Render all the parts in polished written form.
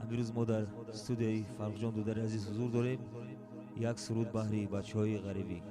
امروز ما در استودیوی فرخجان دودر عزیز حضور داریم. یک سرود بهری بچه‌های غریبی.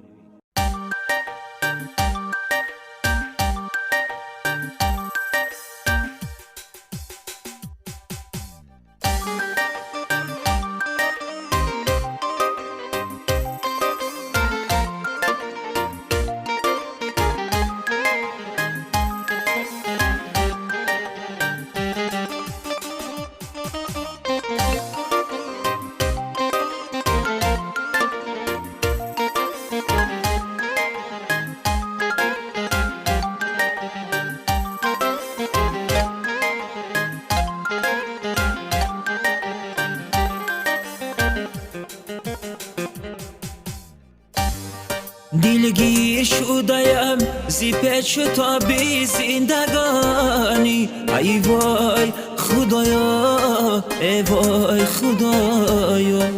دلگیر شدم زی پیچ تا بی زندگانی. ای وای خدایا، ای وای خدایا،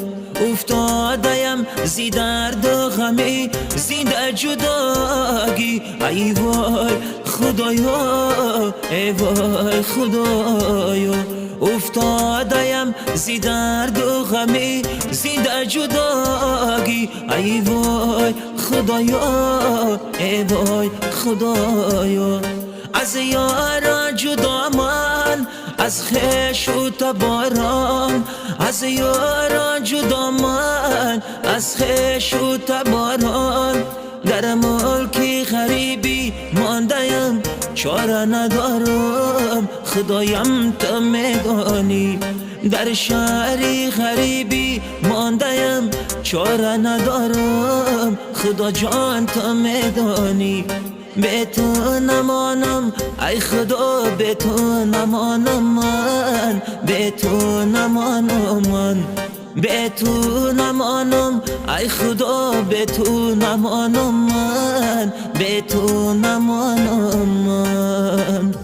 افتادم زی درد و غمی زنده جداگی. ای وای خدایا، ای وای خدایا، افتادم زی درد و غمی زنده جداگی. ای وای خدایا، ای وای خدایا، از یاران جدا من، از خویش و تبارم. از یاران جدا من، از خویش و تبارم. در ملکی غریبی ماندیم، چاره ندارم، خدایم تو میدانی. در شهری غریبی ماندیم، چاره ندارم، خدا جان تو میدانی. به تو نمانم ای خدا، به تو نمانم من، به تو نمانم من، به تو نمانم ای خدا، به تو نمانم من، به تو نمانم من.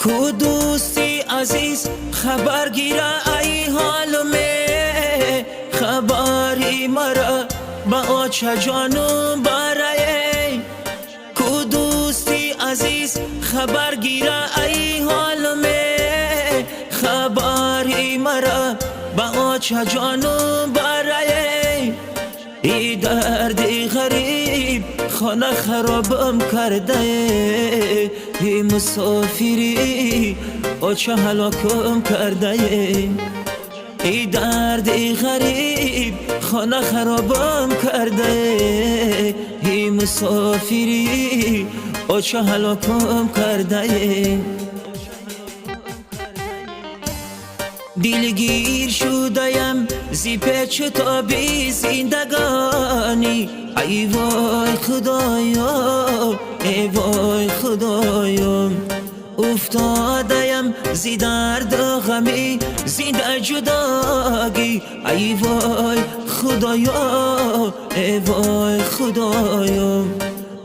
کو دوستی عزیز خبر گیره ای حال می، خبری مرا با آچه جانم برای. کو دوستی عزیز خبر گیره ای حال می، خبری مرا با آچه جانم برای. ای دردی غریب خانه خرابم کرده، ای مسافری آچه هلاکم کرده. ای دردی غریب خانه خرابم کرده، ای مسافری آچه هلاکم کرده. دلگیر شدم زی پیچ تا بی زندگانی. ای وای خدایا، ای وای خدایا، افتادم زی درد و غمی زنده جداگی. ای وای خدایا، ای وای خدایا،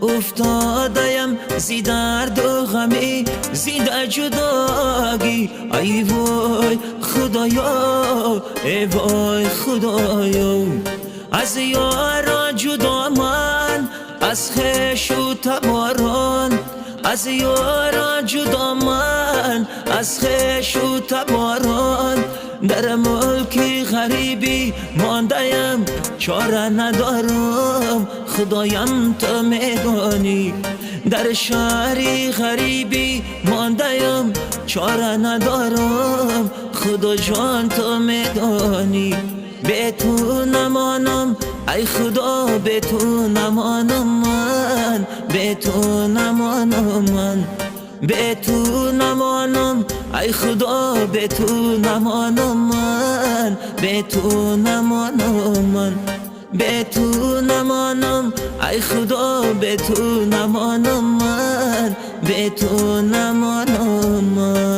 افتادم زی درد و غمی زنده جداگی. ای وای خدایا، ای وای خدایا، از یاران جدا من، از خویش و تباران. از یاران جدا من، از خویش و تباران. در ملکی غریبی ماندیم، چاره ندارم، خدایم تو میدانی. در شهری غریبی ماندیم، چاره ندارم، خدا جان تو میدانی. به تو نمانم ای خدا، به تو نمانم من، به تو نمانم من، به تو نمانم ای خدا، به تو نمانم من، به تو نمانم من. به تو نمانم ای خدا به تو نمانم من به تو نمانم من